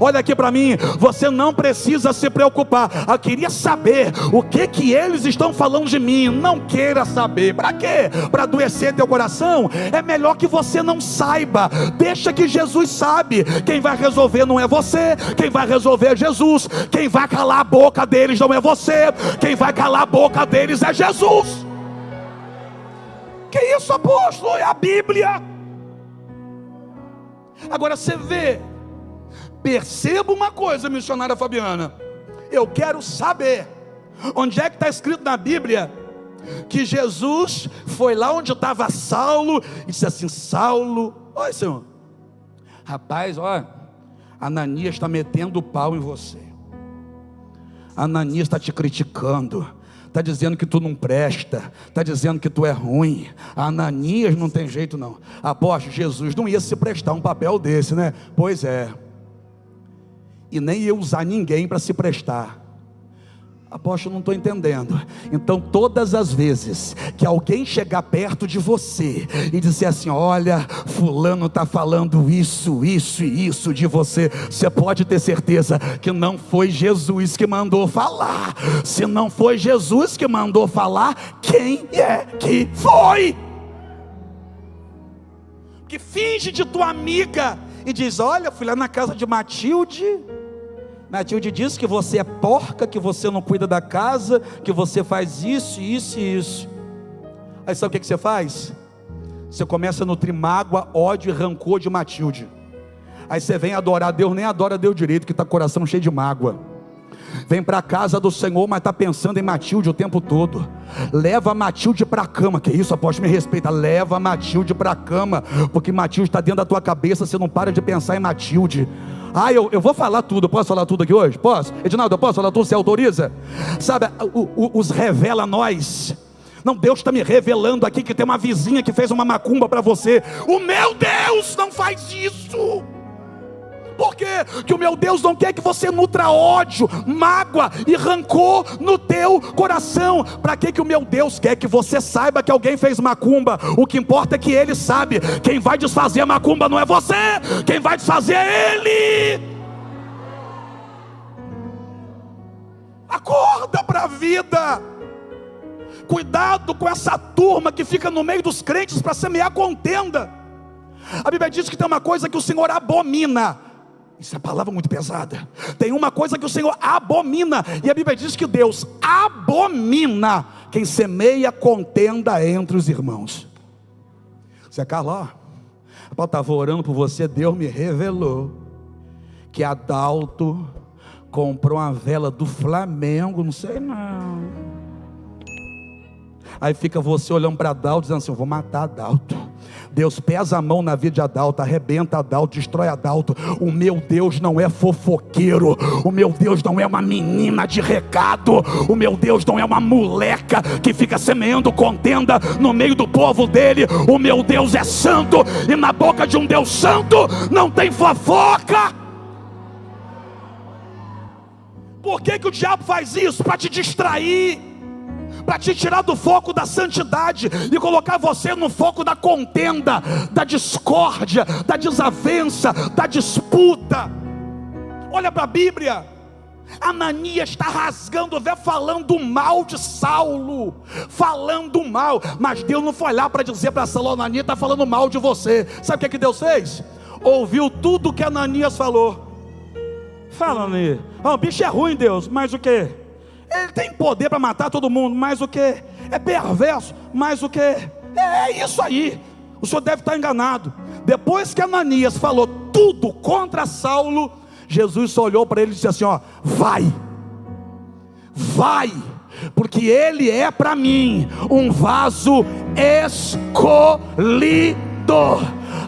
Olha aqui para mim, você não precisa se preocupar. Eu queria saber o que eles estão falando de mim. Não queira saber. Para quê? Para adoecer teu coração? É melhor que você não saiba. Deixa que Jesus sabe. Quem vai resolver não é você, quem vai resolver é Jesus. Quem vai calar a boca deles não é você, quem vai calar a boca deles é Jesus. Que isso, apóstolo? É a Bíblia. Agora você vê, perceba uma coisa, missionária Fabiana, eu quero saber onde é que está escrito na Bíblia que Jesus foi lá onde estava Saulo e disse assim: Saulo, oi Senhor, rapaz, olha, Ananias está metendo o pau em você, Ananias está te criticando, está dizendo que tu não presta, está dizendo que tu é ruim. Ananias não tem jeito não. Apóstolo, Jesus não ia se prestar um papel desse, né? Pois é. E nem ia usar ninguém para se prestar. Apóstolo, não estou entendendo. Então todas as vezes que alguém chegar perto de você e dizer assim: olha, fulano está falando isso, isso e isso de você, você pode ter certeza que não foi Jesus que mandou falar. Se não foi Jesus que mandou falar, quem é que foi? Que finge de tua amiga e diz: olha, fui lá na casa de Matilde disse que você é porca, que você não cuida da casa, que você faz isso, isso e isso. Aí sabe o que você faz? Você começa a nutrir mágoa, ódio e rancor de Matilde. Aí você vem adorar a Deus, nem adora Deus direito, que está com o coração cheio de mágoa. Vem para a casa do Senhor, mas está pensando em Matilde o tempo todo. Leva a Matilde para a cama. Que isso, apóstolo, me respeita. Leva a Matilde para a cama, porque Matilde está dentro da tua cabeça. Você não para de pensar em Matilde. Eu vou falar tudo. Posso falar tudo aqui hoje? Posso? Edinaldo, eu posso falar tudo? Você autoriza? Sabe, os revela a nós. Não, Deus está me revelando aqui que tem uma vizinha que fez uma macumba para você. O meu Deus não faz isso. Por quê? Que o meu Deus não quer que você nutra ódio, mágoa e rancor no teu coração. Para que o meu Deus quer que você saiba que alguém fez macumba? O que importa é que Ele sabe. Quem vai desfazer a macumba não é você, quem vai desfazer é Ele. Acorda para a vida. Cuidado com essa turma que fica no meio dos crentes para semear contenda. A Bíblia diz que tem uma coisa que o Senhor abomina. Isso é palavra muito pesada. Tem uma coisa que o Senhor abomina, e a Bíblia diz que Deus abomina quem semeia contenda entre os irmãos. Zé Carlos, eu estava orando por você, Deus me revelou que Adalto comprou uma vela do Flamengo, não sei não. Aí fica você olhando para Adalto, dizendo assim: eu vou matar Adalto. Deus pesa a mão na vida de Adalto, arrebenta Adalto, destrói Adalto. O meu Deus não é fofoqueiro. O meu Deus não é uma menina de recado. O meu Deus não é uma moleca que fica semeando contenda no meio do povo dele. O meu Deus é santo, e na boca de um Deus santo não tem fofoca. Por que o diabo faz isso? Para te distrair, para te tirar do foco da santidade e colocar você no foco da contenda, da discórdia, da desavença, da disputa. Olha para a Bíblia. Ananias está rasgando o véu, falando mal de Saulo, falando mal. Mas Deus não foi lá para dizer para Saulo: Ananias está falando mal de você. Sabe o que Deus fez? Ouviu tudo que Ananias falou. Fala, Ananias. O bicho é ruim, Deus, mas o que? Ele tem poder para matar todo mundo, mas o que? É perverso, mas o que? É isso aí. O senhor deve estar enganado. Depois que Ananias falou tudo contra Saulo, Jesus só olhou para ele e disse assim: vai, porque ele é para mim um vaso escolhido.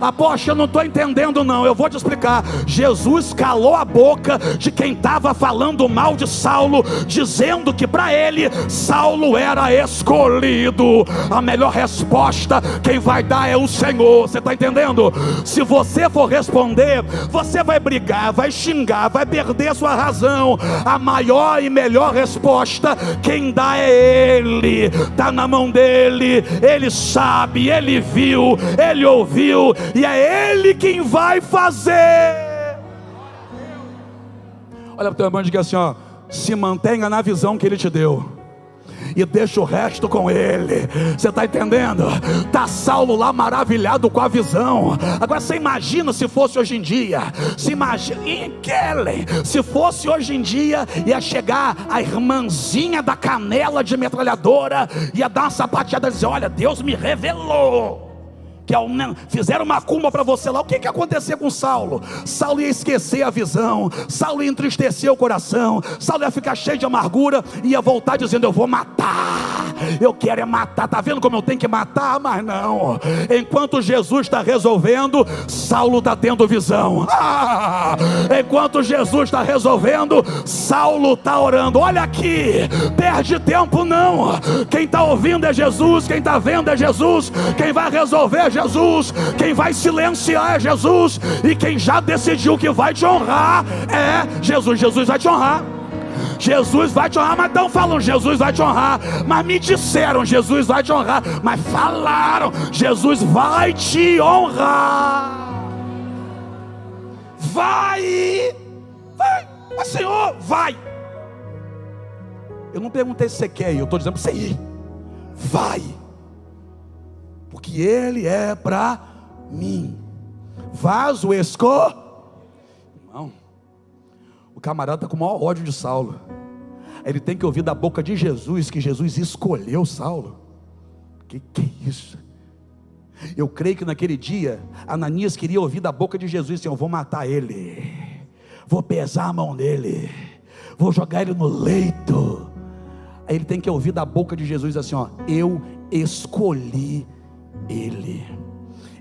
Apóstolo, eu não estou entendendo não, eu vou te explicar. Jesus calou a boca de quem estava falando mal de Saulo, dizendo que para ele Saulo era escolhido. A melhor resposta quem vai dar é o Senhor. Você está entendendo? Se você for responder, você vai brigar, vai xingar, vai perder a sua razão. A maior e melhor resposta quem dá é Ele. Está na mão dele. Ele sabe, ele viu, ele ouviu, e é Ele quem vai fazer. Olha para o teu irmão e diga assim: se mantenha na visão que Ele te deu, e deixa o resto com Ele. Você está entendendo? Está Saulo lá maravilhado com a visão. Agora você imagina se fosse hoje em dia. Se imagina em Kellen. Se fosse hoje em dia, ia chegar a irmãzinha da canela de metralhadora, ia dar uma sapateada e dizer: olha, Deus me revelou que fizeram macumba para você lá. O que aconteceu com Saulo? Saulo ia esquecer a visão, Saulo ia entristecer o coração, Saulo ia ficar cheio de amargura, ia voltar dizendo: eu vou matar eu quero é matar. Está vendo como eu tenho que matar? Mas não, enquanto Jesus está resolvendo, Saulo está tendo visão. Enquanto Jesus está resolvendo, Saulo está orando. Olha aqui, perde tempo não. Quem está ouvindo é Jesus, quem está vendo é Jesus, quem vai resolver é Jesus, quem vai silenciar é Jesus, e quem já decidiu que vai te honrar é Jesus. Jesus vai te honrar. Jesus vai te honrar, mas não falam Jesus vai te honrar, mas me disseram Jesus vai te honrar, mas falaram Jesus vai te honrar. Vai, mas Senhor, vai. Eu não perguntei se você quer ir, eu estou dizendo para você ir. Vai, porque Ele é para mim. Vaso Irmão, o camarada está com o maior ódio de Saulo. Ele tem que ouvir da boca de Jesus que Jesus escolheu Saulo. Que é isso? Eu creio que naquele dia Ananias queria ouvir da boca de Jesus assim: eu vou matar ele, vou pesar a mão dele, vou jogar ele no leito. Aí ele tem que ouvir da boca de Jesus assim: ó, eu escolhi ele.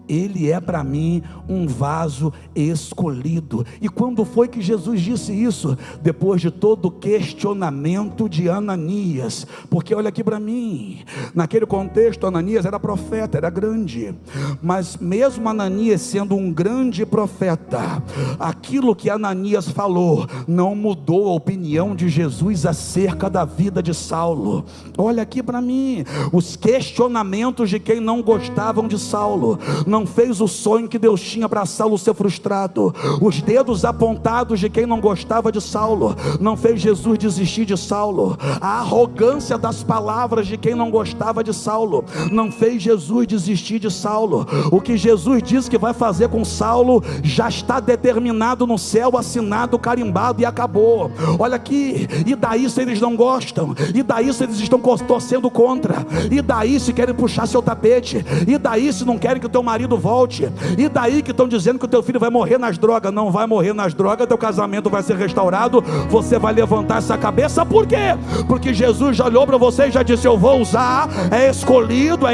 Ele é para mim um vaso escolhido. E quando foi que Jesus disse isso? Depois de todo o questionamento de Ananias. Porque olha aqui para mim, naquele contexto Ananias era profeta, era grande, mas mesmo Ananias sendo um grande profeta, aquilo que Ananias falou não mudou a opinião de Jesus acerca da vida de Saulo. Olha aqui para mim, os questionamentos de quem não gostavam de Saulo não fez o sonho que Deus tinha para Saulo ser frustrado. Os dedos apontados de quem não gostava de Saulo não fez Jesus desistir de Saulo. A arrogância das palavras de quem não gostava de Saulo não fez Jesus desistir de Saulo. O que Jesus disse que vai fazer com Saulo já está determinado no céu, assinado, carimbado e acabou. Olha aqui, e daí se eles não gostam? E daí se eles estão torcendo contra? E daí se querem puxar seu tapete? E daí se não querem que o teu marido volte? E daí que estão dizendo que o teu filho vai morrer nas drogas? Não vai morrer nas drogas, teu casamento vai ser restaurado, você vai levantar essa cabeça. Por quê? Porque Jesus já olhou para você e já disse: eu vou usar, é escolhido,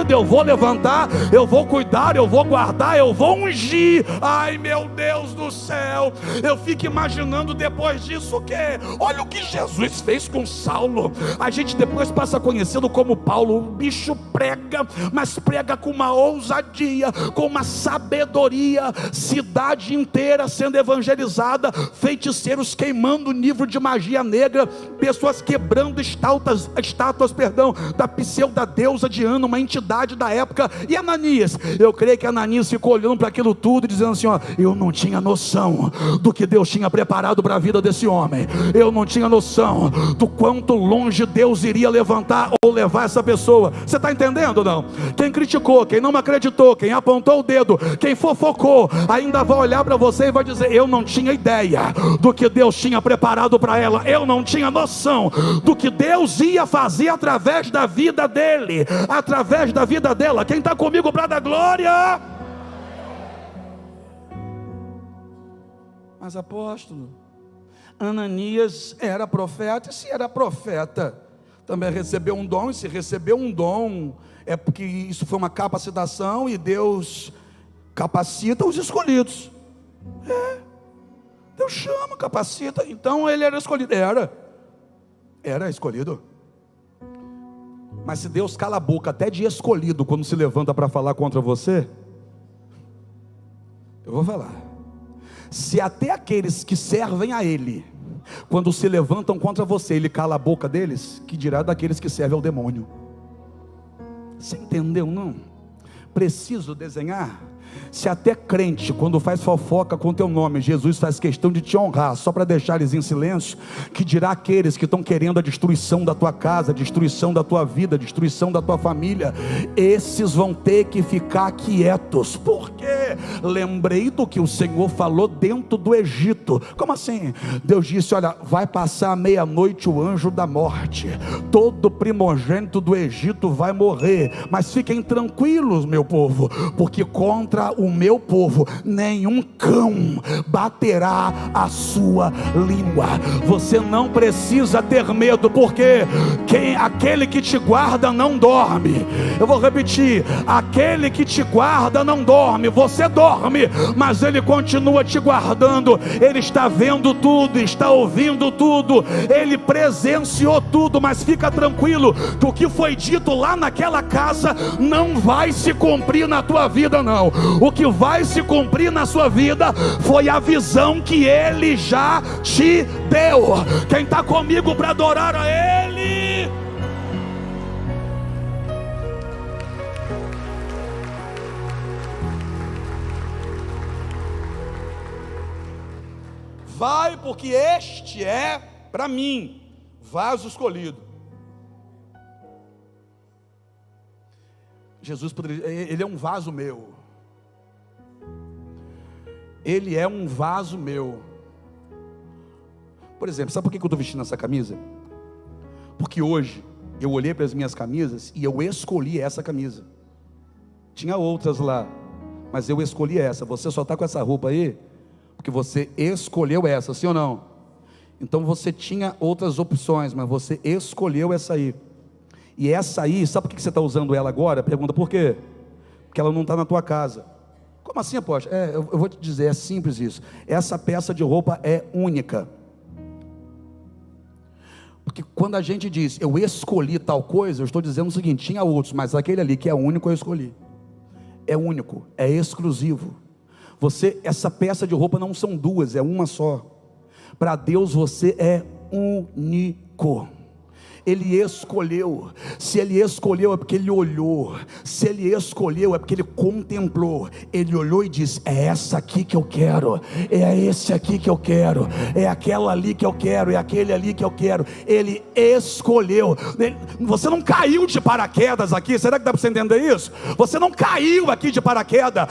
eu vou levantar, eu vou cuidar, eu vou guardar, eu vou ungir. Ai meu Deus do céu, eu fico imaginando depois disso o quê? Olha o que Jesus fez com Saulo. A gente depois passa conhecendo como Paulo. O bicho prega, mas prega com uma ousadia, com uma sabedoria, cidade inteira sendo evangelizada, feiticeiros queimando livro de magia negra, pessoas quebrando estátuas da pseudo deusa Diana, uma entidade da época. E Ananias, eu creio que Ananias ficou olhando para aquilo tudo e dizendo assim: ó, eu não tinha noção do que Deus tinha preparado para a vida desse homem, eu não tinha noção do quanto longe Deus iria levantar ou levar essa pessoa. Você está entendendo ou não? Quem criticou, quem não acreditou, quem apontou o dedo, quem fofocou, ainda vai olhar para você e vai dizer: eu não tinha ideia do que Deus tinha preparado para ela, eu não tinha noção do que Deus ia fazer através da vida dele, através da vida dela. Quem está comigo para dar glória? Mas apóstolo, Ananias era profeta, e se era profeta também recebeu um dom, e se recebeu um dom é porque isso foi uma capacitação, e Deus capacita os escolhidos. Deus chama, capacita. Então ele era escolhido, era escolhido. Mas se Deus cala a boca até de escolhido quando se levanta para falar contra você, eu vou falar. Se até aqueles que servem a Ele, quando se levantam contra você, Ele cala a boca deles, que dirá daqueles que servem ao demônio? Você entendeu, não? Preciso desenhar? Se até crente, quando faz fofoca com teu nome, Jesus faz questão de te honrar, só para deixar eles em silêncio, que dirá aqueles que estão querendo a destruição da tua casa, a destruição da tua vida, a destruição da tua família? Esses vão ter que ficar quietos. Por quê? Lembrei do que o Senhor falou dentro do Egito. Como assim? Deus disse: olha, vai passar a meia-noite o anjo da morte, todo primogênito do Egito vai morrer, mas fiquem tranquilos, meu povo, porque contra contra o meu povo, nenhum cão baterá a sua língua. Você não precisa ter medo, porque aquele que te guarda não dorme. Eu vou repetir: aquele que te guarda não dorme. Você dorme, mas ele continua te guardando. Ele está vendo tudo, está ouvindo tudo, ele presenciou tudo. Mas fica tranquilo, que o que foi dito lá naquela casa não vai se cumprir na tua vida, não. O que vai se cumprir na sua vida foi a visão que ele já te deu. Quem está comigo para adorar a ele? Vai, porque este é para mim vaso escolhido. Jesus poderia, ele é um vaso meu. Ele é um vaso meu. Por exemplo, sabe por que eu estou vestindo essa camisa? Porque hoje eu olhei para as minhas camisas e eu escolhi essa camisa. Tinha outras lá, mas eu escolhi essa. Você só está com essa roupa aí porque você escolheu essa, sim ou não? Então você tinha outras opções, mas você escolheu essa aí. E essa aí, sabe por que você está usando ela agora? Pergunta: por quê? Porque ela não está na tua casa. Como assim, apóstolo? Eu vou te dizer, é simples isso. Essa peça de roupa é única. Porque quando a gente diz, eu escolhi tal coisa, eu estou dizendo o seguinte: tinha outros, mas aquele ali que é único eu escolhi. É único, é exclusivo. Essa peça de roupa não são duas, é uma só. Para Deus você é único. Ele escolheu. Se ele escolheu é porque ele olhou. Se ele escolheu é porque ele contemplou. Ele olhou e disse: é essa aqui que eu quero, é esse aqui que eu quero, é aquela ali que eu quero, é aquele ali que eu quero. Ele escolheu. Você não caiu de paraquedas aqui. Será que dá para você entender isso? Você não caiu aqui de paraquedas.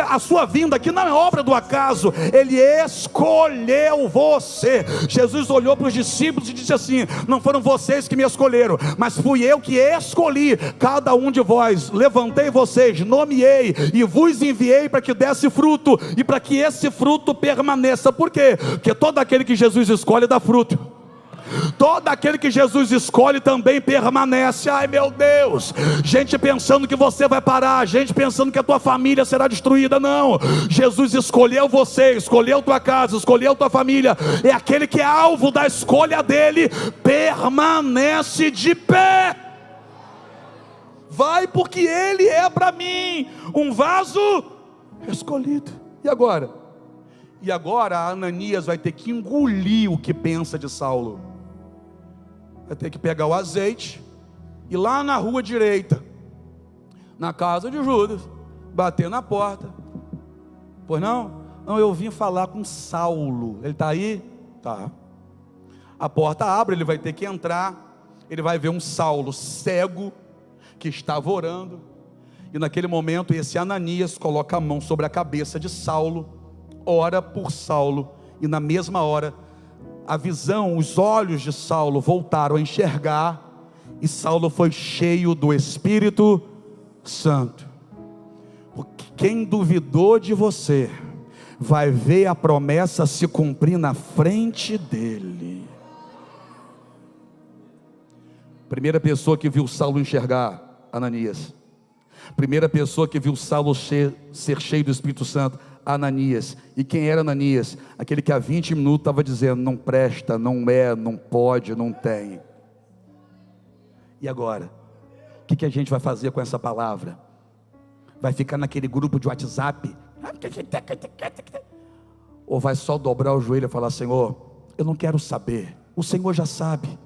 A sua vinda aqui não é obra do acaso. Ele escolheu você. Jesus olhou para os discípulos e disse assim: não foram vocês que me escolheram, mas fui eu que escolhi cada um de vós. Levantei vocês, nomeei e vos enviei para que desse fruto, e para que esse fruto permaneça. Por quê? Porque todo aquele que Jesus escolhe dá fruto. Todo aquele que Jesus escolhe também permanece. Ai meu Deus, gente pensando que você vai parar, gente pensando que a tua família será destruída. Não, Jesus escolheu você, escolheu tua casa, escolheu tua família. É aquele que é alvo da escolha dele, permanece de pé. Vai, porque ele é para mim um vaso escolhido. E agora? E agora Ananias vai ter que engolir o que pensa de Saulo. Vai ter que pegar o azeite e lá na rua direita, na casa de Judas, bater na porta. Pois não? Não, eu vim falar com Saulo. Ele está aí? Tá. A porta abre, ele vai ter que entrar. Ele vai ver um Saulo cego que estava orando. E naquele momento esse Ananias coloca a mão sobre a cabeça de Saulo, ora por Saulo, e na mesma hora a visão, os olhos de Saulo voltaram a enxergar, e Saulo foi cheio do Espírito Santo. Porque quem duvidou de você vai ver a promessa se cumprir na frente dele. Primeira pessoa que viu Saulo enxergar, Ananias. Primeira pessoa que viu Saulo ser cheio do Espírito Santo, Ananias. E quem era Ananias? Aquele que há 20 minutos estava dizendo: não presta, não é, não pode, não tem. E agora? O que a gente vai fazer com essa palavra? Vai ficar naquele grupo de WhatsApp? Ou vai só dobrar o joelho e falar: Senhor, eu não quero saber, o Senhor já sabe,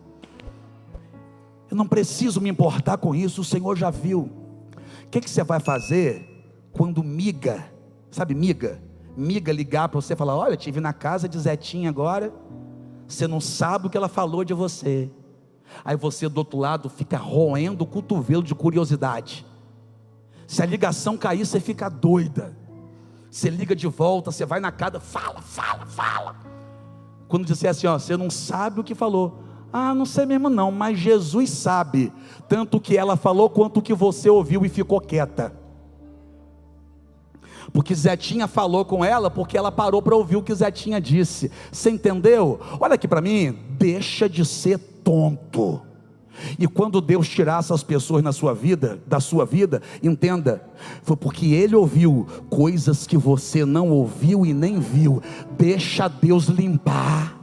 eu não preciso me importar com isso, o Senhor já viu. O que você vai fazer quando miga, sabe miga ligar para você e falar: olha, estive na casa de Zetinha agora, você não sabe o que ela falou de você. Aí você do outro lado fica roendo o cotovelo de curiosidade. Se a ligação cair, você fica doida. Você liga de volta, você vai na casa, fala. Quando disser assim, ó, você não sabe o que falou. Ah, não sei mesmo não, mas Jesus sabe, tanto o que ela falou quanto o que você ouviu e ficou quieta. Porque Zetinha falou com ela, porque ela parou para ouvir o que Zetinha disse. Você entendeu? Olha aqui para mim, deixa de ser tonto. E quando Deus tirar essas pessoas da sua vida, entenda, foi porque Ele ouviu coisas que você não ouviu e nem viu. Deixa Deus limpar.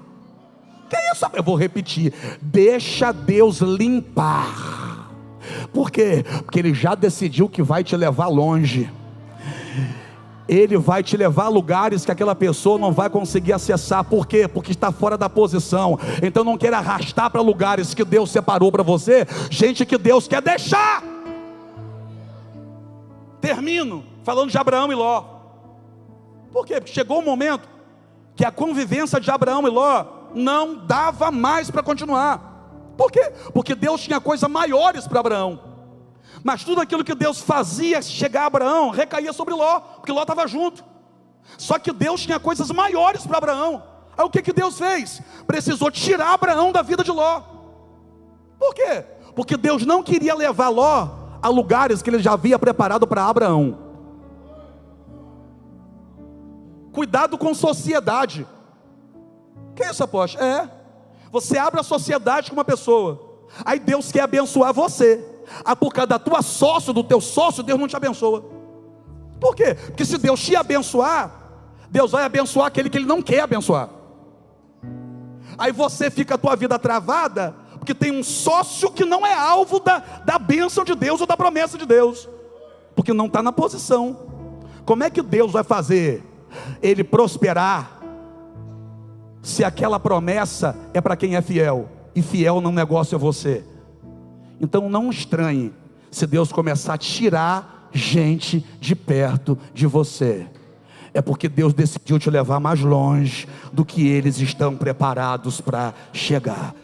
Que isso? Eu vou repetir, deixa Deus limpar. Por quê? Porque Ele já decidiu que vai te levar longe. Ele vai te levar a lugares que aquela pessoa não vai conseguir acessar. Por quê? Porque está fora da posição. Então não queira arrastar para lugares que Deus separou para você gente que Deus quer deixar. Termino falando de Abraão e Ló. Por quê? Porque chegou um momento que a convivência de Abraão e Ló não dava mais para continuar. Por quê? Porque Deus tinha coisas maiores para Abraão. Mas tudo aquilo que Deus fazia chegar a Abraão recaía sobre Ló, porque Ló estava junto. Só que Deus tinha coisas maiores para Abraão. Aí o que Deus fez? Precisou tirar Abraão da vida de Ló. Por quê? Porque Deus não queria levar Ló a lugares que Ele já havia preparado para Abraão. Cuidado com sociedade. Que é isso, apóstolo? Você abre a sociedade com uma pessoa, aí Deus quer abençoar você. Por causa da tua sócio, do teu sócio, Deus não te abençoa. Por quê? Porque se Deus te abençoar, Deus vai abençoar aquele que Ele não quer abençoar. Aí você fica a tua vida travada, porque tem um sócio que não é alvo da bênção de Deus ou da promessa de Deus, porque não está na posição. Como é que Deus vai fazer ele prosperar, se aquela promessa é para quem é fiel, e fiel no negócio é você? Então não estranhe se Deus começar a tirar gente de perto de você. É porque Deus decidiu te levar mais longe do que eles estão preparados para chegar.